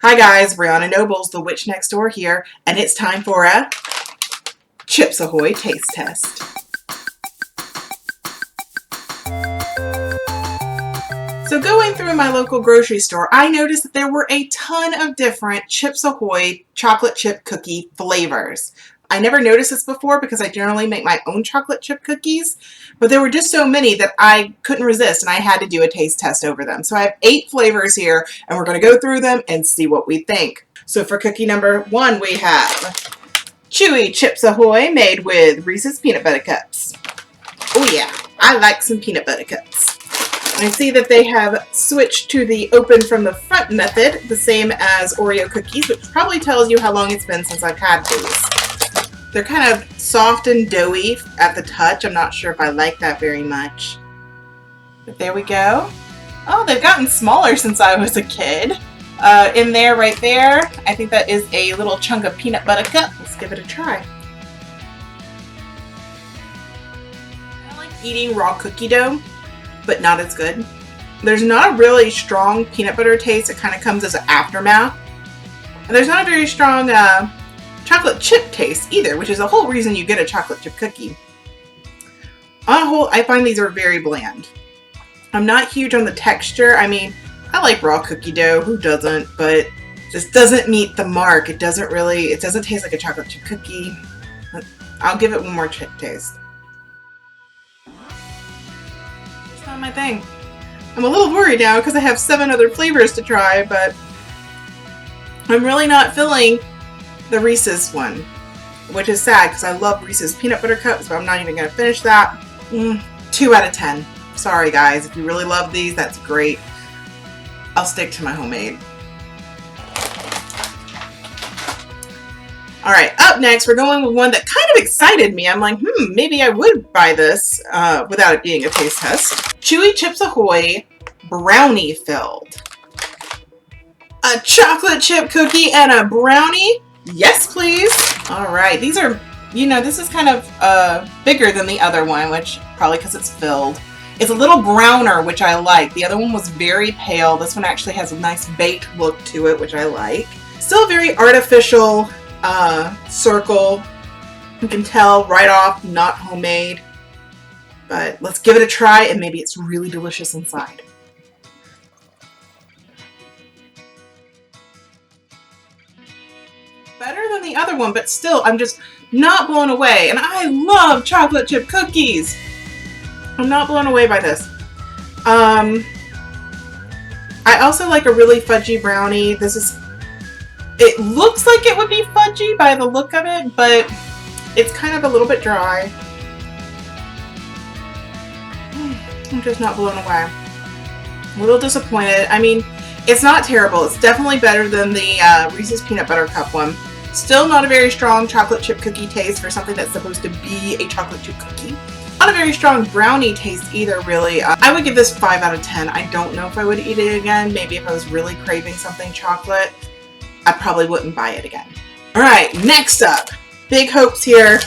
Hi guys, Bryonna Noble's the witch next door here, and it's time for a Chips Ahoy taste test. So going through my local grocery store, I noticed that there were a ton of different Chips Ahoy chocolate chip cookie flavors. I never noticed this before because I generally make my own chocolate chip cookies, but there were just so many that I couldn't resist and I had to do a taste test over them. So I have 8 flavors here and we're going to go through them and see what we think. So for cookie number 1 we have Chewy Chips Ahoy made with Reese's peanut butter cups. Oh yeah, I like some peanut butter cups. I see that they have switched to the open from the front method, the same as Oreo cookies, which probably tells you how long it's been since I've had these. They're kind of soft and doughy at the touch. I'm not sure if I like that very much. But there we go. Oh, they've gotten smaller since I was a kid. In there, right there, I think that is a little chunk of peanut butter cup. Let's give it a try. I like eating raw cookie dough, but not as good. There's not a really strong peanut butter taste. It kind of comes as an aftermath. And there's not a very strong chocolate chip taste either, which is the whole reason you get a chocolate chip cookie. On a whole, I find these are very bland. I'm not huge on the texture. I mean, I like raw cookie dough, who doesn't? But this doesn't meet the mark. It doesn't taste like a chocolate chip cookie. I'll give it one more chip taste. It's not my thing. I'm a little worried now because I have 7 other flavors to try, but I'm really not feeling the Reese's one, which is sad because I love Reese's peanut butter cups, but I'm not even going to finish that. 2 out of 10. Sorry guys, if you really love these, that's great. I'll stick to my homemade. Alright, up next we're going with one that kind of excited me. I'm like, maybe I would buy this without it being a taste test. Chewy Chips Ahoy Brownie Filled. A chocolate chip cookie and a brownie? Yes, please. All right. These are, this is kind of bigger than the other one, which probably because it's filled. It's a little browner, which I like. The other one was very pale. This one actually has a nice baked look to it, which I like. Still a very artificial circle. You can tell right off, not homemade. But let's give it a try and maybe it's really delicious inside. Better than the other one, but still, I'm just not blown away. And I love chocolate chip cookies. I'm not blown away by this. I also like a really fudgy brownie. It looks like it would be fudgy by the look of it, but it's kind of a little bit dry. I'm just not blown away. A little disappointed. I mean, it's not terrible. It's definitely better than the Reese's Peanut Butter Cup one. Still not a very strong chocolate chip cookie taste for something that's supposed to be a chocolate chip cookie. Not a very strong brownie taste either, really. I would give this 5 out of 10. I don't know if I would eat it again. Maybe if I was really craving something chocolate, I probably wouldn't buy it again. Alright, next up. Big hopes here.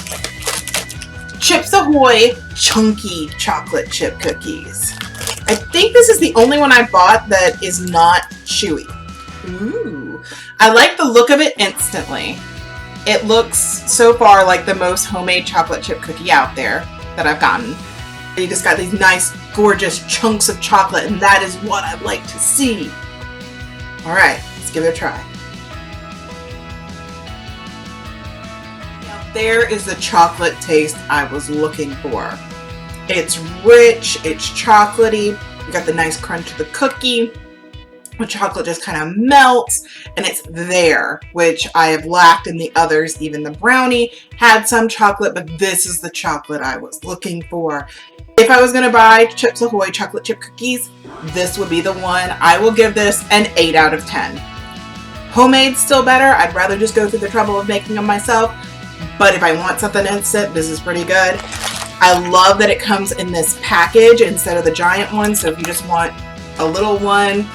Chips Ahoy Chunky Chocolate Chip Cookies. I think this is the only one I bought that is not chewy. Ooh. I like the look of it instantly. It looks so far like the most homemade chocolate chip cookie out there that I've gotten. You just got these nice, gorgeous chunks of chocolate, and that is what I'd like to see. Alright, let's give it a try. Now, there is the chocolate taste I was looking for. It's rich, it's chocolatey, you got the nice crunch of the cookie, the chocolate just kind of melts, and it's there, which I have lacked in the others. Even the brownie had some chocolate, but this is the chocolate I was looking for. If I was going to buy Chips Ahoy chocolate chip cookies, this would be the one. I will give this an 8 out of 10. Homemade's still better. I'd rather just go through the trouble of making them myself, but if I want something instant, this is pretty good. I love that it comes in this package instead of the giant one, so if you just want a little one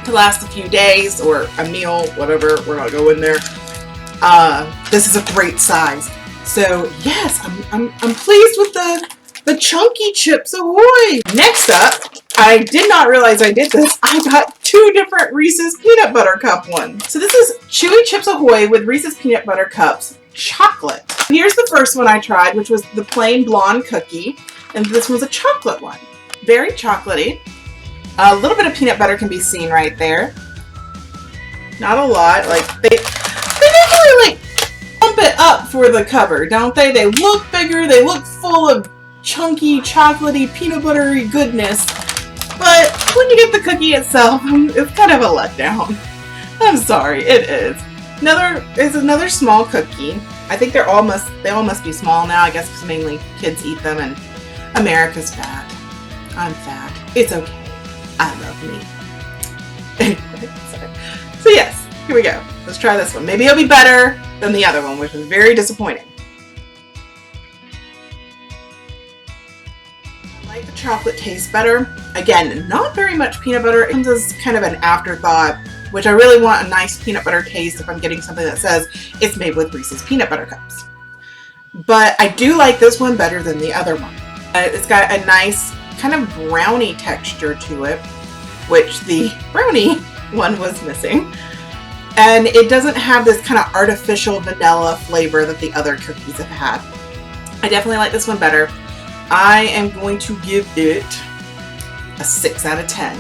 to last a few days or a meal, whatever, we're gonna go in there. This is a great size. So yes, I'm pleased with the chunky Chips Ahoy. Next up, I did not realize I did this. I got two different Reese's peanut butter cup ones. So this is Chewy Chips Ahoy with Reese's peanut butter cups chocolate. Here's the first one I tried, which was the plain blonde cookie, and this was a chocolate one. Very chocolatey. A little bit of peanut butter can be seen right there. Not a lot. Like they definitely like pump it up for the cover, don't they? They look bigger. They look full of chunky, chocolatey, peanut buttery goodness. But when you get the cookie itself, it's kind of a letdown. I'm sorry, it is. Another small cookie. I think they all must be small now, I guess, because mainly kids eat them, and America's fat. I'm fat. It's okay. I love me. Anyway, sorry. So yes, here we go. Let's try this one. Maybe it'll be better than the other one, which was very disappointing. I like the chocolate taste better. Again, not very much peanut butter. It comes as kind of an afterthought, which I really want a nice peanut butter taste if I'm getting something that says it's made with Reese's peanut butter cups. But I do like this one better than the other one. It's got a nice kind of brownie texture to it, which the brownie one was missing. And it doesn't have this kind of artificial vanilla flavor that the other cookies have had. I definitely like this one better. I am going to give it a 6 out of 10.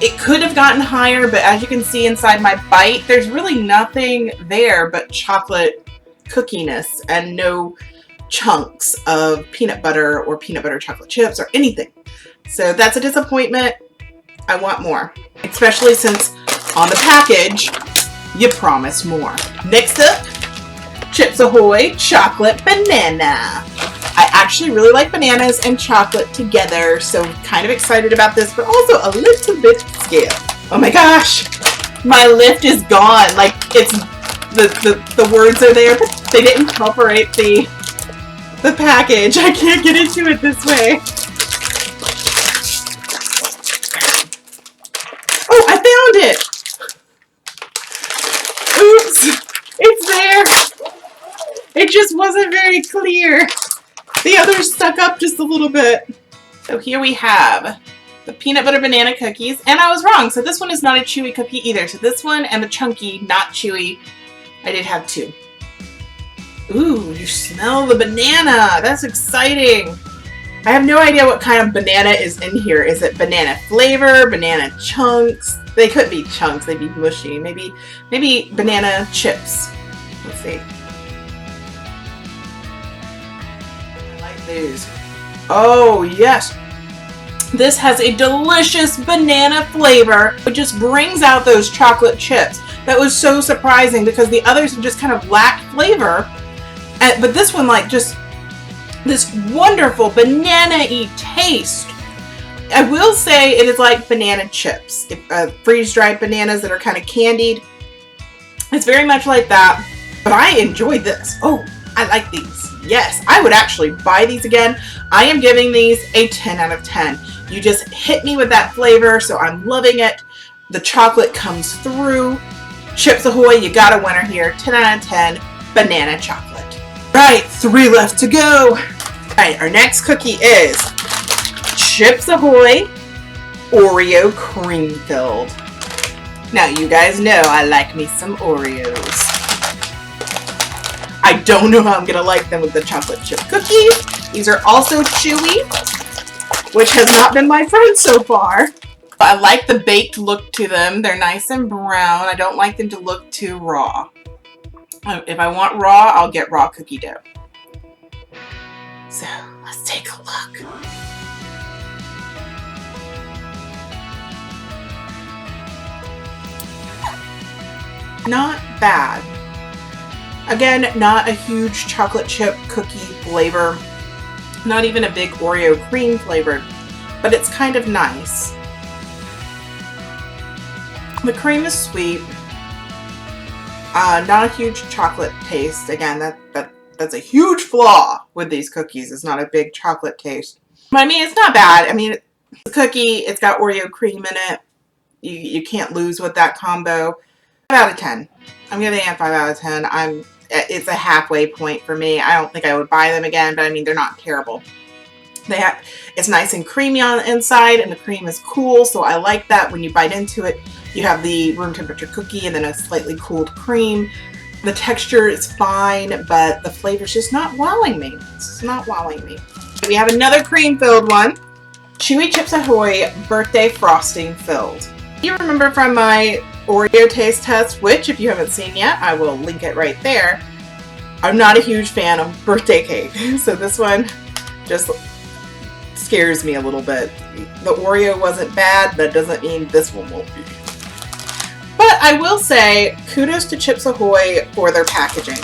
It could have gotten higher, but as you can see inside my bite, there's really nothing there but chocolate cookiness and no chunks of peanut butter or peanut butter chocolate chips or anything. So that's a disappointment. I want more, especially since on the package, you promise more. Next up, Chips Ahoy Chocolate Banana. I actually really like bananas and chocolate together, so kind of excited about this, but also a little bit scared. Oh my gosh, my lift is gone. Like, it's the words are there, but they didn't incorporate the package. I can't get into it this way. Oh, I found it. Oops, it's there. It just wasn't very clear. The others stuck up just a little bit. So here we have the peanut butter banana cookies, and I was wrong. So this one is not a chewy cookie either. So this one and the chunky, not chewy. I did have two. Ooh, you smell the banana. That's exciting. I have no idea what kind of banana is in here. Is it banana flavor, banana chunks? They could be chunks. They'd be mushy. Maybe banana chips. Let's see. These. Oh yes, this has a delicious banana flavor. It just brings out those chocolate chips. That was so surprising because the others just kind of lack flavor, but this one, like, just this wonderful banana-y taste. I will say it is like banana chips, freeze-dried bananas that are kind of candied. It's very much like that, but I enjoyed this. Oh, I like these. Yes, I would actually buy these again. I am giving these a 10 out of 10. You just hit me with that flavor, so I'm loving it. The chocolate comes through. Chips Ahoy, you got a winner here. 10 out of 10, banana chocolate. Right, 3 left to go. All right, our next cookie is Chips Ahoy Oreo Creme Filled. Now, you guys know I like me some Oreos. I don't know how I'm going to like them with the chocolate chip cookies. These are also chewy, which has not been my friend so far. I like the baked look to them. They're nice and brown. I don't like them to look too raw. If I want raw, I'll get raw cookie dough. So, let's take a look. Not bad. Again, not a huge chocolate chip cookie flavor. Not even a big Oreo cream flavor, but it's kind of nice. The cream is sweet. Not a huge chocolate taste. Again, that's a huge flaw with these cookies. It's not a big chocolate taste. But I mean, it's not bad. I mean, it's a cookie. It's got Oreo cream in it. You can't lose with that combo. 5 out of 10. I'm giving it a 5 out of 10. It's a halfway point for me. I don't think I would buy them again, but I mean, they're not terrible. It's nice and creamy on the inside, and the cream is cool, so I like that. When you bite into it, you have the room temperature cookie and then a slightly cooled cream. The texture is fine, but the flavor's just not wowing me. It's not wowing me. We have another cream filled one. Chewy Chips Ahoy birthday frosting filled. You remember from my Oreo taste test, which if you haven't seen yet, I will link it right there. I'm not a huge fan of birthday cake, so this one just scares me a little bit. The Oreo wasn't bad, that doesn't mean this one won't be. But I will say, kudos to Chips Ahoy for their packaging.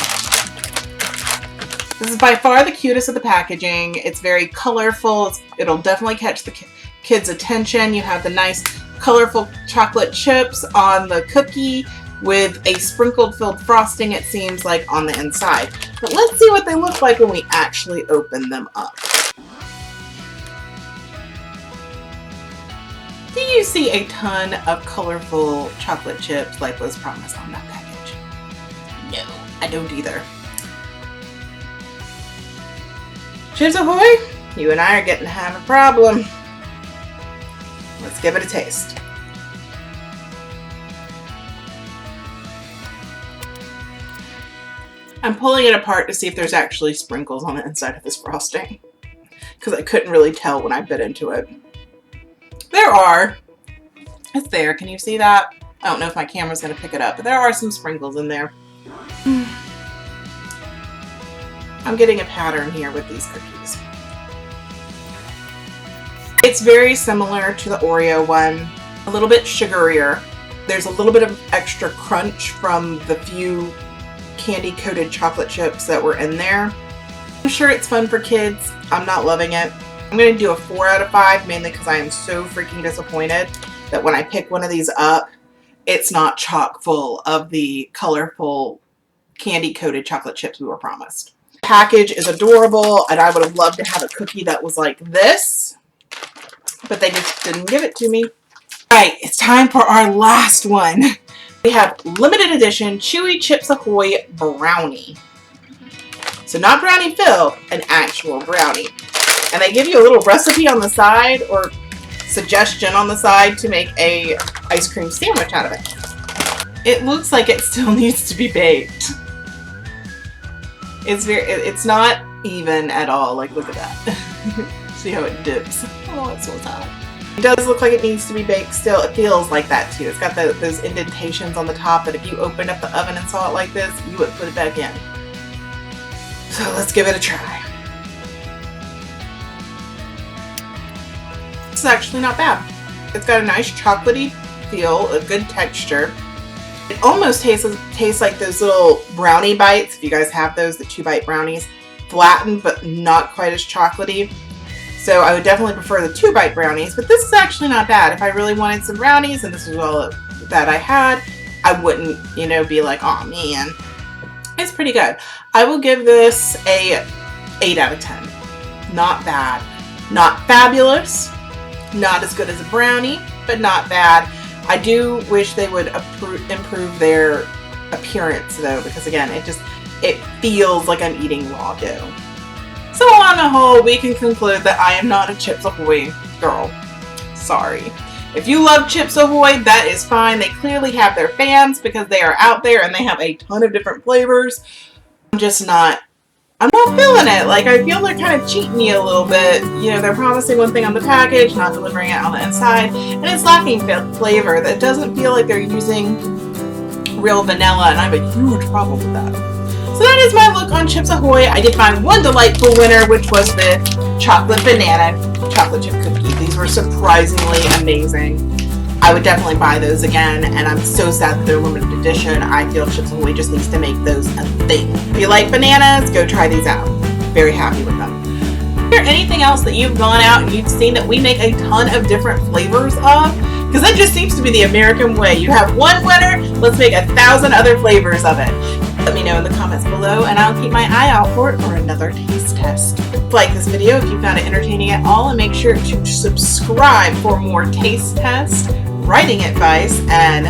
This is by far the cutest of the packaging. It's very colorful. It'll definitely catch the kids' attention. You have the nice colorful chocolate chips on the cookie with a sprinkled filled frosting, it seems like, on the inside. But let's see what they look like when we actually open them up. Do you see a ton of colorful chocolate chips like was promised on that package? No, I don't either. Chips Ahoy, you and I are getting to have a problem. Let's give it a taste. I'm pulling it apart to see if there's actually sprinkles on the inside of this frosting, because I couldn't really tell when I bit into it. There are. It's there. Can you see that? I don't know if my camera's going to pick it up, but there are some sprinkles in there. I'm getting a pattern here with these cookies. It's very similar to the Oreo one, a little bit sugarier. There's a little bit of extra crunch from the few candy-coated chocolate chips that were in there. I'm sure it's fun for kids. I'm not loving it. I'm going to do a 4 out of 5, mainly because I am so freaking disappointed that when I pick one of these up, it's not chock full of the colorful candy-coated chocolate chips we were promised. The package is adorable, and I would have loved to have a cookie that was like this, but they just didn't give it to me. Alright, it's time for our last one. We have limited edition Chewy Chips Ahoy Brownie. So not Brownie Filled, an actual brownie. And they give you a little recipe on the side, or suggestion on the side, to make a ice cream sandwich out of it. It looks like it still needs to be baked. It's not even at all. Like, look at that. See how it dips. Oh, it's so hot. It does look like it needs to be baked still. It feels like that too. It's got those indentations on the top that if you opened up the oven and saw it like this, you would put it back in. So let's give it a try. It's actually not bad. It's got a nice chocolatey feel, a good texture. It almost tastes like those little brownie bites, if you guys have those, the 2-bite brownies. Flattened, but not quite as chocolatey. So I would definitely prefer the 2-bite brownies, but this is actually not bad. If I really wanted some brownies and this was all that I had, I wouldn't, you know, be like, oh man. It's pretty good. I will give this a 8 out of 10. Not bad. Not fabulous. Not as good as a brownie, but not bad. I do wish they would improve their appearance though, because again, it feels like I'm eating raw dough. So on the whole, we can conclude that I am not a Chips Ahoy girl. Sorry. If you love Chips Ahoy, that is fine. They clearly have their fans because they are out there and they have a ton of different flavors. I'm not feeling it. Like, I feel they're kind of cheating me a little bit. You know, they're promising one thing on the package, not delivering it on the inside, and it's lacking flavor. That doesn't feel like they're using real vanilla, and I have a huge problem with that. So that is my look on Chips Ahoy. I did find one delightful winner, which was the chocolate banana chocolate chip cookie. These were surprisingly amazing. I would definitely buy those again, and I'm so sad that they're limited edition. I feel Chips Ahoy just needs to make those a thing. If you like bananas, go try these out. Very happy with them. Is there anything else that you've gone out and you've seen that we make a ton of different flavors of? Because that just seems to be the American way. You have one winner, let's make 1,000 other flavors of it. Let me know in the comments below, and I'll keep my eye out for it for another taste test. Like this video if you found it entertaining at all, and make sure to subscribe for more taste tests, writing advice, and